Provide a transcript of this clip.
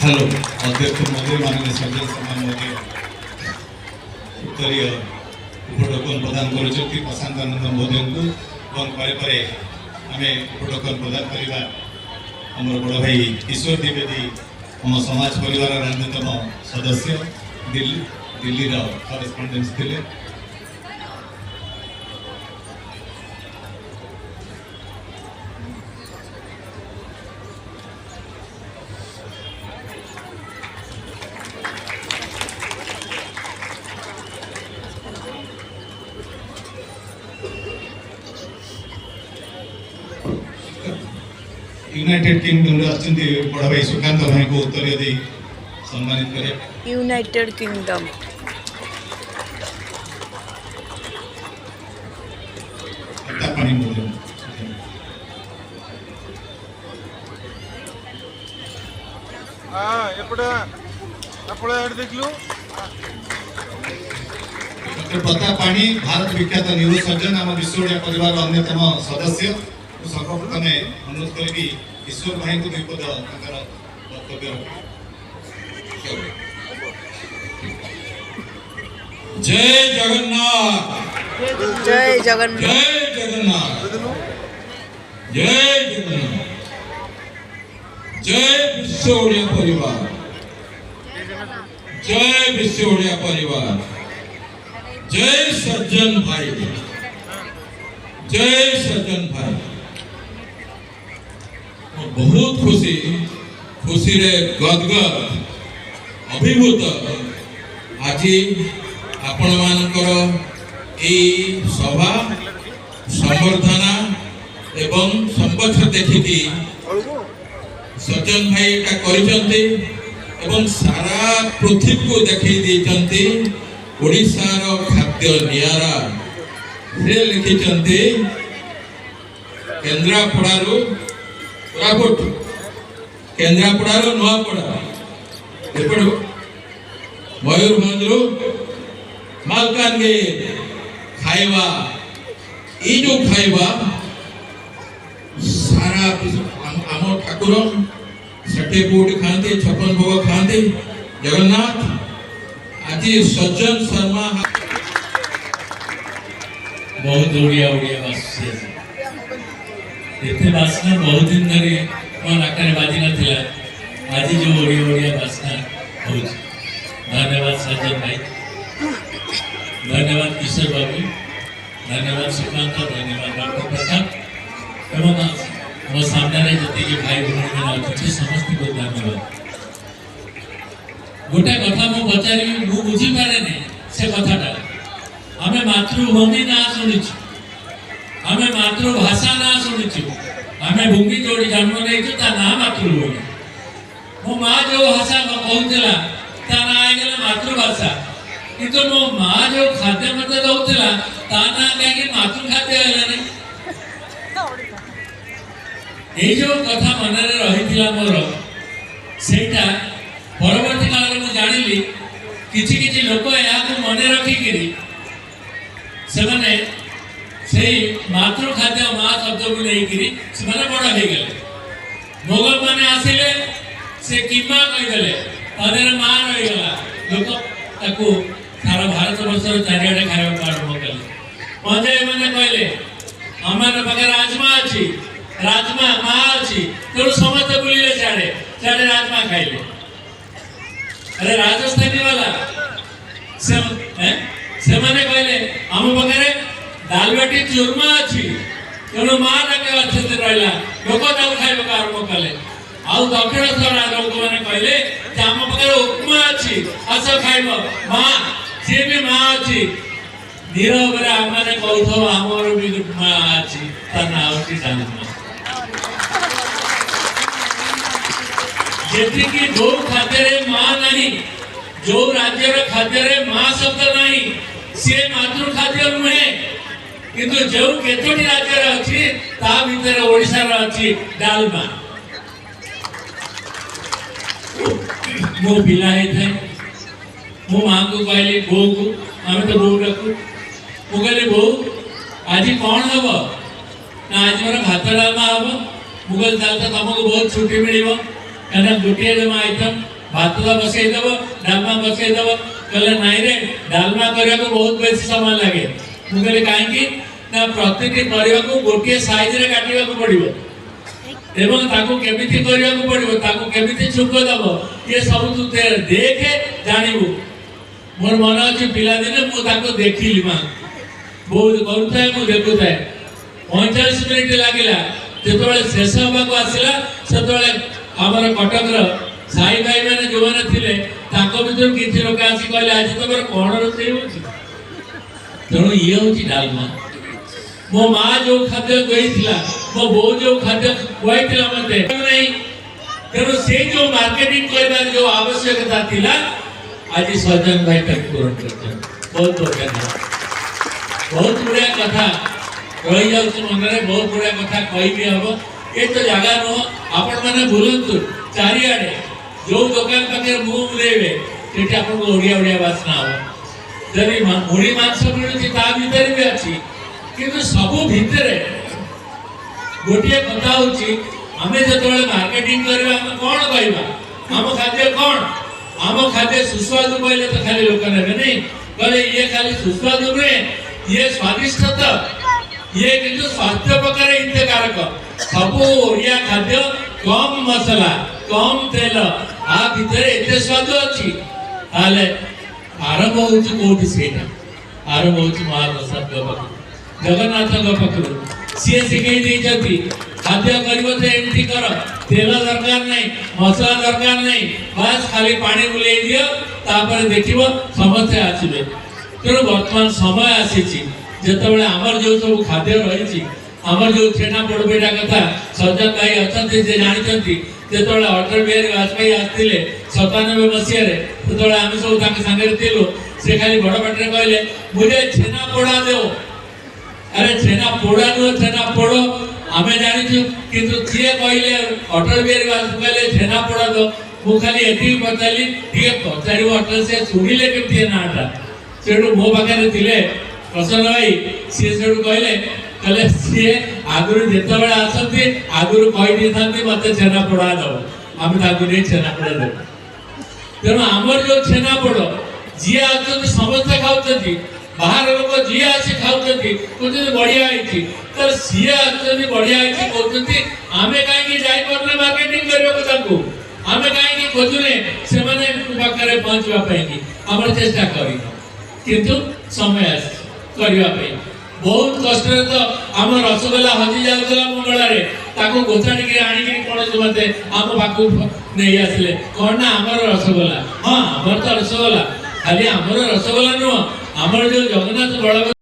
Hello अध्यक्ष महोदय माननीय सर्जन सम्मान महोदय उत्तरीय उपटोकन प्रदान कर प्रशांत आनंद महोदय को पर आम उपटोकन प्रदान करवा आम बड़ भाई ईश्वर द्विवेदी आम समाज परिवार अन्यतम सदस्य दिल्ली करेस्पंडेंस थे। यूनाइटेड किंगडम रे बड़ा भाई सुकांत भाई को उत्तरीय दे सम्मानित करे। यूनाइटेड किंगडम पानी बोलो हां एपडा आपळे ऐड देखलु पता पानी भारत विख्यात न्यूरोसर्जन आम विश्वोड़िया परिवार अन्यतम सदस्य सर्वप्रथम अनुरोध करी ईश्वर भाई को द्विपद वक्तव्य। जय जगन्नाथ जय जगन्नाथ जय जगन्नाथ जय जगन्नाथ जय विश्व ओडिया परिवार जय विश्व ओडिया परिवार जय सज्जन भाई जय सज्जन भाई। बहुत खुशी रे गदगद अभिभूत आज आपण मानकर ए सभा संवर्धना एवं संबक्ष देखिकी सज्जन भाई एटा करिसंती एवं सारा पृथ्वी को देखै दैचंती ओडिशार खाद्य नियारा से लिखिचंती केन्द्रापड़ारू कोरापुट केन्द्रापड़ारू नुआपड़ा एपड़ मयूरभंजरू मालकानगिरी खाइबा ई जो खाइबा सारा आम ठाकुर षठी फूट खाते 56 भोग खाते जगन्नाथ आज सज्जन शर्मा बहुत ओडिया ओडिया बासी एते बासना बहुत दिन धरी मन आकारे बाजी नथिला आज जो ओडिया ओडिया बासना हो। धन्यवाद सज्जन भाई, धन्यवाद किशोर बाबू, धन्यवाद सुकांत, धन्यवाद डॉक्टर प्रताप एवं मो सामने जी भाई भूमि मैंने अच्छे समस्त को धन्यवाद। गोटे कथा मु पचारि मु बुझी पारे नहीं से कथाटा आमे मातृभूमि ना शुणिछु आमे मातृभाषा ना शुणिछु आमे भूमि जोड़ी जन्म नहीं ता ना मातृभूमि मो माँ जो भाषा कहूला ता ना आईगला मातृभाषा किंतु मो माँ जो खाद्य मत दउतला ता ना कहीं मातृखाद्य हैलानी ए जो कथा मन रे रहितिला मोर सेटा परवर्ती काल रे मु जानिली किछि किछि लोक या को मने रखी किरी से माने से मातृ खाद्य माँ शब्द को नहीं करी से माने बड़ा हो गए मोगल माने आसिले से किमा कहि देले तादेर माँ रही गला लोक ताको सारा भारत वर्षर चारियाडे खाଇବା आरंभ कले मजे माने कहले हमर पाखे राजमा अछि राजमा माँ अछि तो समस्त बुलिले चाडे चाडे राजमा खाइले अरे राजस्थानी वाला से माने कहले हम पाखे दाल बाटी चूरमा अछि तेणु माँ डाके अच्छे रहा लोक खाइबा आरंभ कले आउ दक्षिणेश्वर लोक मैंने कहले आम पाखे उपमा अच्छी आस खाइब माँ सी भी माँ अच्छी नीरव आम कहू आमर भी माँ अच्छी तार ना हूँ डालमा जी जो खाद्य माँ नहीं जो राज्यर खाद्य माँ शब्द नहीं सी मातृ खाद्य नुहे किंतु जो केतोटी राज्य अच्छी ता भीतर ओडिशा रो अच्छी डालमा मो पिला है मो माँ को कहली बो को आम तो बो डाकू मु कहली बो आज कौन हम ना आज मोर भात डालमा हम मुगल दाल तो तुमको बहुत छुट्टी मिल कहीं गोटे जमा आइटम भात तो बसईदेव डालमा बसईदेव कहले नाई रे डालमा करने को बहुत बेसी समय लगे मुझे कहीं ना प्रति परिवा को गोटे साइज रे काटिबा को पड़िबो एवं ताको केमिति करिया को पड़िबो ताको केमिति छुक दबो ये सब तू देखे जानिबो मोर मन अछि पिला दिने मु ताको देखिली मा बहुत करथाय मु देखुथाय 45 मिनिट लागिला जेतबेले शेष होबा को आसिला सेतबेले हमर कटक रो साई भाई माने जो माने थिले ताको भीतर किछि लोक आसी कहले आज तोर कोन रोसई होछि तेणु ये होछि डालमा मो माँ जो खाद्य गईथिला मो बो जो खाद्य गईथिला मते नहीं तेणु से जो मार्केटिंग करबार जो आवश्यकता थिला आज सज्जन भाई तक पूर्ण करते बहुत बहुत धन्यवाद बहुत बढ़िया कथा रही जाउछ मन रे बहुत बढ़िया कथा कहि भी हबो ए तो जगह नो आपण माने भूलंतु चारियाडे जो दुकान पाखे मुंह मुलेबे सेठी आपण को ओडिया ओडिया वासना हो जदी मुड़ी मांस मिलुछि ता भीतर भी अछि किंतु सब भितरे गोटे कथा होछि आमे जतबेले मार्केटिंग करबा हम कोन कहबा हम खाद्य कोन हम खाद्य सुस्वादु कहले तो खाली लोक नेबे नहीं कहले ये खाली सुस्वादु रे ये स्वादिष्ट तो ये किंतु स्वास्थ्य प्रकार हितकारक सब ओडिया खाद्य कम मसला कम तेल आ भितरे एते स्वाद अछि ताले आरंभ होछि कोठी सेटा आरंभ होछि महाप्रसाद बाबा जगन्नाथ पाखु सी शिखई दी खाद्य कर तेल दरकार नहीं मसला दरकार नहीं बस खाली पानी बुले दियो तापर देखिबो समस्ते आसीबे तेणु वर्तमान समय आसीछि जेतबेले हमर जो सब खाद्य रहिछि हमर जो छेना पड़बेटा कथा सज्जन भाई अछंती जे जानिछंती जेतबेले अटल बिहारी वाजपेयी आस्तिले 97 मसिया रे तेतबेले आमे सब ताके संगे थिलु से खाली बड़ बाटरे कहले मुझे छेना पोड़ा देओ अरे छेना पोड़ा नो छेना पोड़ो आमे जानिछु किंतु किए कहले अटल बिहारी वाजपेयी कहले छेना पोड़ा दो मु खाली एठी पचाली टिके पचारी अटल से सुनिले केमती नाटा सेठू मो पाखे थिले प्रसन्न भाई सी सेठू कहले कहले सी आगुरु जेतबेले आसंती आगुरु कहि दी थांती मते छेना पोड़ा दो आमे ताकु नै छेना पोड़ा दो तेणु आमर जो छेना पोड़ो जी आछंती समस्त खाउछंती बाहर लोक जी आसी खाउछंती कोजि बढ़िया आइछि तर सी आछंती बढ़िया आइछि कोजंती आमे काहे कि जाई परले मार्केटिंग करबो ताकू आमे काहे कि खोजुने से माने पाखरे पहुंचवा पाएंगे हमर चेष्टा करी किंतु समय आस करबा पे बहुत कष्ट रे तो हम रसगोल्ला हजी जाउतला मंगला रे ताको गोचाणी के आनी के कोन मते हम पाखु नै आसले कोन ना हमर रसगोल्ला हां हमर तो रसगोल्ला खाली हमर रसगोल्ला नो हमर जो जगन्नाथ बड़